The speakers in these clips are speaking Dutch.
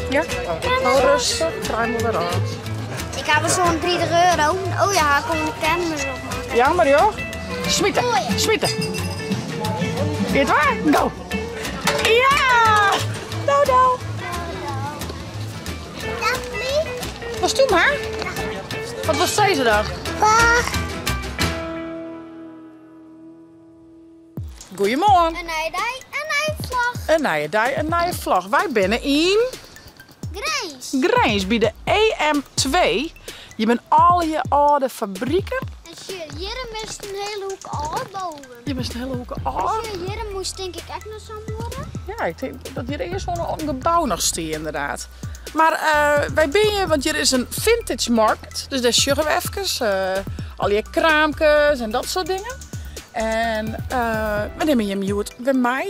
Ja? Oh, rustig. Kruimel eruit. Ik heb er zo'n 30 euro. Oh ja, ik kon de cameras opmaken. Ja, maar joh. Smieten. Smieten. Weet je waar? Go. Ja! Dodo. Was toen maar? Wat was deze dag? Goedemorgen. Een nijdij, een vlag. Een nieuwe dag, een nieuwe vlag. Wij binnen in Grijns bij de EM2. Je bent al je oude fabrieken. En hier moest een hele hoek al boven. Je bent een hele hoek al. Hier moest denk ik echt nog zo worden. Ja, ik denk dat hier eerst wel een gebouw nog staat inderdaad. Maar wij ben je, want hier is een vintage market. Dus daar sjuggen we even. Al je kraampjes en dat soort dingen. En we nemen je mute bij mij.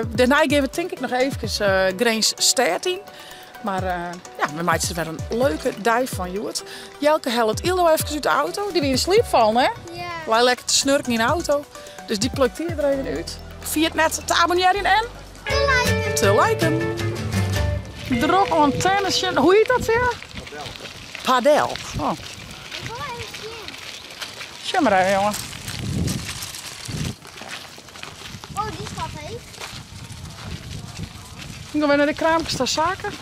Daarna geven we denk ik nog even Grijns stad in. Maar ja, we maken er weer een leuke dag van, Joet. Jelke helpt Ildo even uit de auto. Die weer in slaap vallen, hè? Ja. Wij lekker te snurken in de auto. Dus die plukt hier er even uit. Via het net te abonneren en te liken. Druk aan tennisje. Hoe heet dat weer? Padel. Oh. Ik wil even zien. Zie maar even, jongen. Oh, die schat heet. Ik ga weer naar de kraampjes te zaken.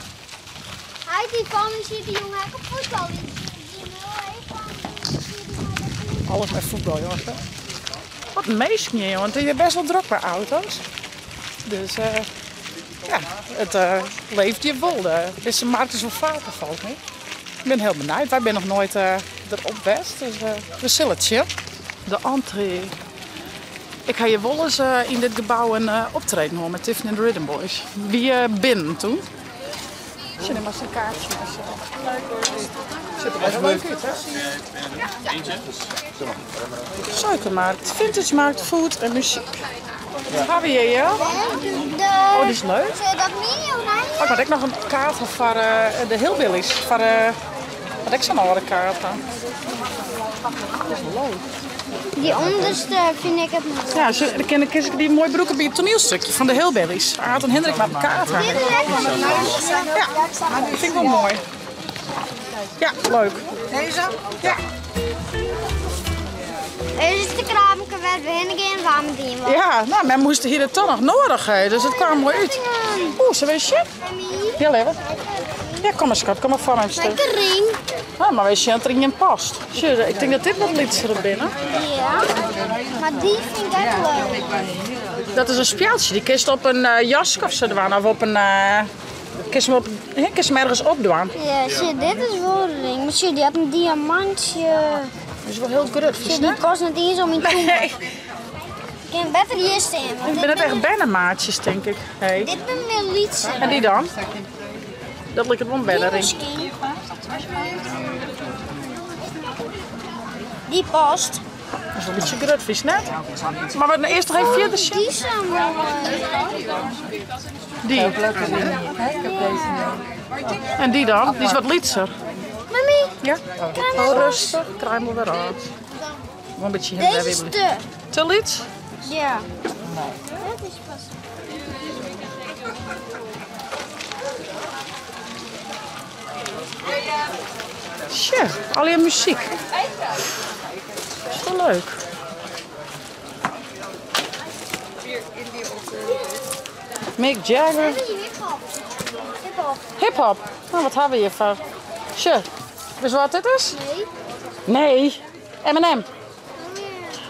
Hij die van me ziet die jongen op voetbal. Alles met voetbal, jongens. Hè? Wat een meisje, jongen. Want het is best wel druk bij auto's. Dus ja, het leeft je vol. Deze markt is wel vaker valt niet. Ik ben heel benieuwd. Wij zijn nog nooit erop best. Dus we zullen het zien. De entree. Ik ga je wel eens in dit gebouw een optreden horen met Tiffany and the Rhythm Boys. Wie binnen toen? Zie je maar zijn kaartje. Ziet er best leuk uit, hè? Eentje? Suikermarkt, vintage markt, food en muziek. Wat gaan we hier, ja? Oh, die is leuk. Zie je dat niet, of nee? Oh, ik had ook nog een kaart voor de Hillbillies. Voor, had ik zo'n oude kaart aan. Dat is leuk. Die onderste vind ik het mooi. Ja, dan ken ik die mooie broeken bij het toneelstukje van de Hillbillies. Hij had een Hendrik met een kaart aan. Dit is echt wel nice. Ja, die vind ik wel mooi. Ja, leuk. Deze? Ja. Deze is de kraamke waar we heen gaan warm dienen. Ja, nou, men moest hier het toch nog nodig hebben, dus het kwam mooi uit. Oeh, ze weet je? Heel even. Ja, kom maar schat, kom maar voor een stuk. Lekker ring. Ah, maar weet je dat er in past? Tjie, ik denk dat dit wat liedjes er binnen. Ja. Maar die vind ik echt leuk. Dat is een spjaaltje, die kist op een jas of zo doen, of op een... kist hem ergens opdoen. Ja, zie, dit is wel een ring. Maar zie, die heeft een diamantje. Dat is wel heel grut, Zie, die kost niet eens om in te doen. Nee, Ik kan beter hier staan. ik ben net echt bennenmaatjes, denk ik. Hey. Dit ben meer liedje. En die dan? Dat lijkt het wel een bennenring. Misschien. Die past. Dat is wel een beetje grut, vies net. Maar we eerst nog even verder zien. Die is zo mooi. Die. En die dan? Die is wat liedser. Mami, Ja? Oh, rustig. Kruimel weer uit. Gewoon een beetje deze heel is wibbelen. Te lieds? Ja. Dit is pas. Tja, al je muziek. Dat is wel leuk. Mick Jagger. Hip-hop. Hip-hop. Hip-hop. Nou, wat hebben we hier voor? Tja, weet je wat dit is? Nee. Nee. Eminem.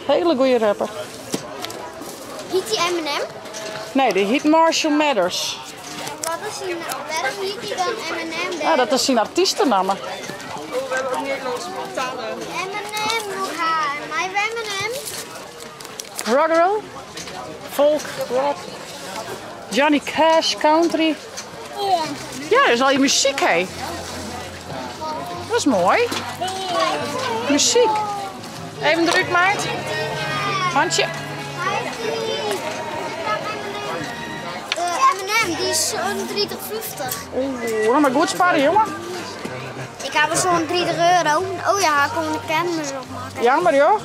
Hele goede rapper. Heet die M&M? Nee, die heet Marshall Mathers. Wat is die nou? Waarom heet die dan M&M? Ja, dat is zijn artiestennaam. M&M, hoe ga mij M&M? Rock'n'roll, folk, rock, Johnny Cash, country. Ja. Ja, dat is al je muziek, hé. Dat is mooi. Muziek. Even druk, meid. Handje. M&M, die is zo'n 30,50. Oeh, maar goed sparen, jongen. Ik heb er zo'n 30 euro. Oh ja, ik kon de cameras opmaken. Ja, maar joh.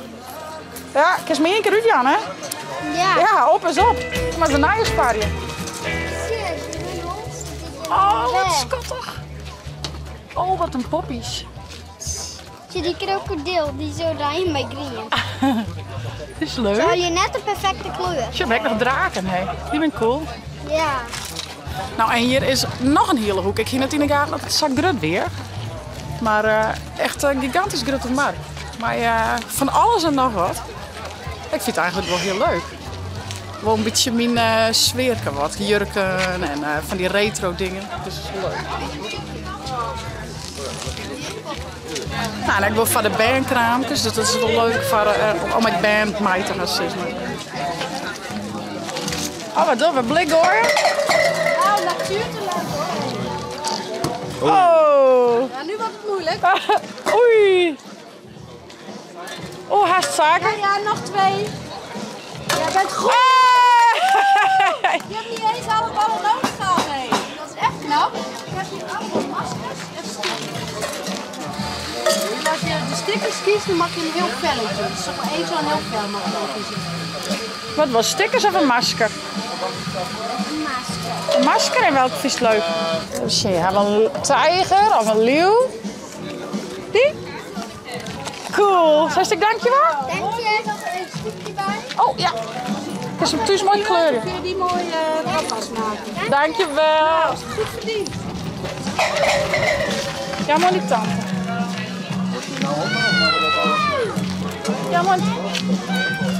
Ja, ik is me één keer uit, Jan, hè? Ja. Ja, op is op. Maar ze naar je sparen. Zie je, die hond, Oh, wat schattig. Oh, wat een poppies. Zie die krokodil die zo daarin mee grieën. Dat is leuk. Zo je net de perfecte kleur. Je hebt nog draken, hè? Die ben cool. Ja. Nou, en hier is nog een hele hoek. Ik ging net in de gaten dat het zak grut weer. Maar echt gigantisch grote markt. Maar van alles en nog wat. Ik vind het eigenlijk wel heel leuk. Wel een beetje mijn sfeerke wat. Jurken en van die retro dingen. Dus dat is wel leuk. Nou, en ik wil van de bandkraampjes. Dus dat is wel leuk om met band mee te gaan zitten. Oh, wat doen we? Blik hoor. Nou, natuurlijk. Oh. Ja, nu wordt het moeilijk. Oei. Oh, haast zaken. Ja, nog 2. Jij bent goed. Je hebt niet eens alle ballen nodig gehad, hé. Dat is echt knap. Ik heb hier allemaal maskers en stickers. Als je de stickers kiest, dan mag je een heel velletje. Dus zeg maar één zo'n heel vel mag je wel kiezen. Wat was stickers of een masker? Een masker. Een masker en welke vies leuk? Zie je, een tijger of een leeuw? Die? Cool. Zeg ik dankjewel? Denk je dat er een stukje bij? Oh ja. Het is een thuis mooie kleuren. Kun je die mooie rappas maken? Dankjewel. Goed verdiend. Ja, maar die tante. Ja, man.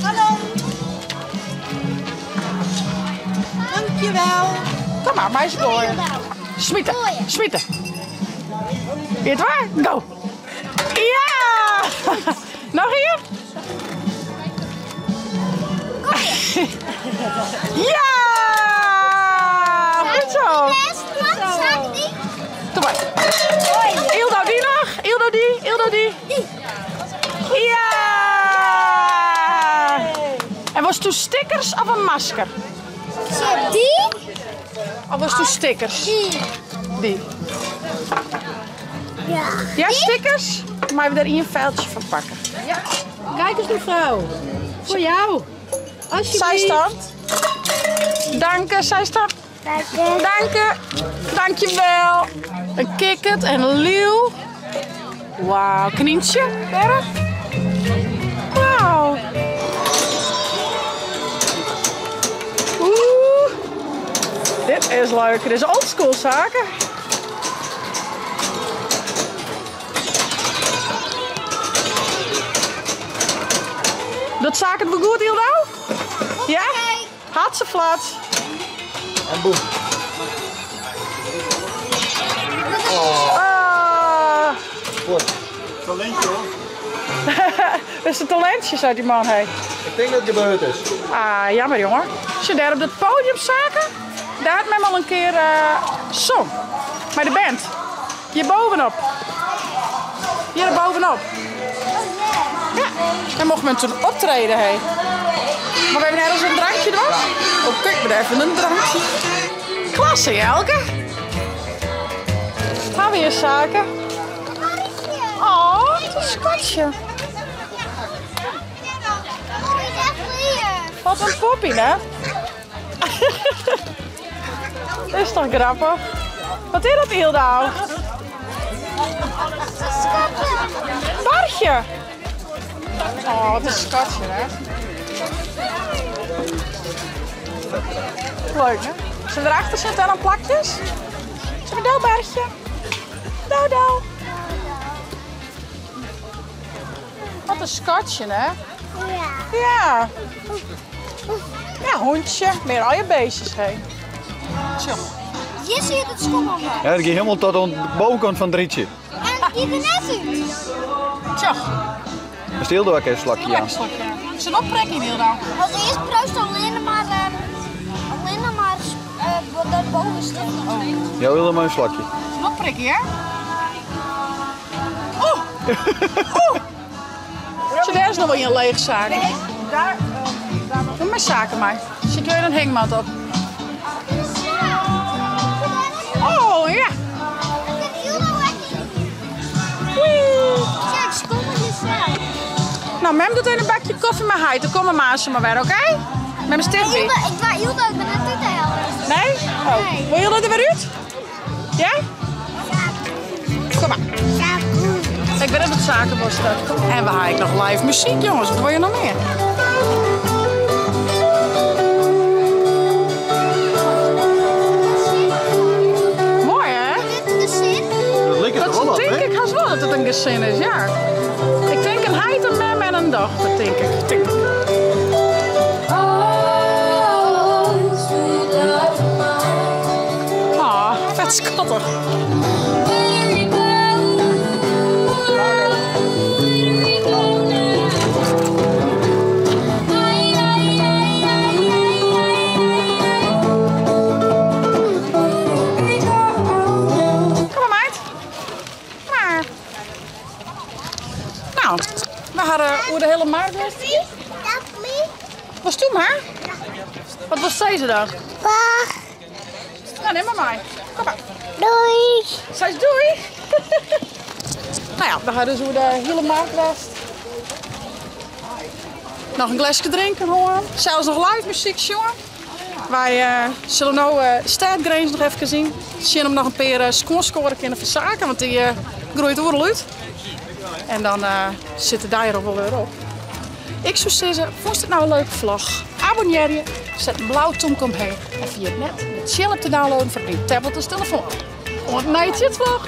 Hallo. Dankjewel. Kom maar, meisje gooien. Smieten, smieten. Weet het waar? Go. Ja! Nog hier? Ja! Goed zo. Doe maar. Ildo die nog. Ildo die. Ildo die. Ja! En was het toen stickers of een masker? Die? Of was het toen stickers? Die. Ja. Ja, stickers. Maar we er een vuiltje van pakken. Ja, kijk eens mevrouw. Voor jou. Alsjeblieft. Zijstand. Dank je, zijstand. Dank je. Dankjewel. Een kikkert en een leeuw. Wauw, knientje. Berg. Wauw. Oeh. Dit is leuk. Dit is oldschool zaken. Dat zaken het wel goed, Hildo? Ja? Hartstikke En boem. Goed. Talentje hoor. Dat is een talentje, zei die man. Hey. Ik denk dat het gebeurd is. Ah, jammer jongen. Als je daar op het podium zaken, daar had men al een keer zong. Bij de band. Hier bovenop. Hier bovenop. Ja, daar mocht men toen optreden. Hey. Maar we hebben net eens een drankje doen. Oh, kijk maar even een drankje. Klasse, Jelke. Gaan we hier zaken. Oh, wat een schatje. Wat een poppie, hè? Dat is toch grappig? Wat is dat, Hilda? Bartje. Oh, wat een schatje, hè? Leuk, hè? Zullen we erachter zitten aan plakjes? Zullen we daar, Bartje? Dodo. Wat een schatje, hè? Ja. Ja, hondje. Meer al je beestjes heen. Zo. Je ziet het schommel. Ja, dat ging helemaal tot aan de bovenkant van het rietje. En die er net uit. Zo. Er steelde ook even een slakje aan. Is een optrekking, Hilda? Als eerst pruist alleen maar wat daarboven staat. Jou wilde maar een slakje. Is een optrekking, hè? Oh! Oh! Zo, daar is nog wel een leeg zaak. Nee, daar doe maar zaken maar. Zit je een hangmat op? Oh, ja. Nou, mem doet een bakje koffie met hij. Dan komen Maas maar weer, oké? Met mijn stift weer. Ik ben net uit de helft. Nee? Oh. Wil je er weer uit? Ja? Kom maar. Ik ben in het zakenbos. En we hebben nog live muziek, jongens. Wat wil je nog meer? Mooi, hè? Dat lijkt er wel op, Denk hè? ik haast wel dat het een gezin is, ja. Ik denk een heid, een mem en een dochter, denk ik. Denk ik. Ah, vet schattig. Nou, we hadden hoe de hele markt was. Was toen maar? Wat was deze dan? Ja, neem maar mij. Kom maar. Doei. Zeg doei. Nou ja, we hadden dus hoe de hele markt was. Nog een glasje drinken hoor. Zelfs nog live muziek, jongen. Wij zullen nu de staartgrens nog even zien. Zien hem nog een paar scoren kunnen verzaken, want die groeit oorlog uit. En dan zitten daar er wel weer op. Ik zou zeggen, vond je het nou een leuke vlog? Abonneer je, zet een blauw tomkom heen. En via het net de chill te downloaden voor je tablet of telefoon. Ontnijt je het vlog.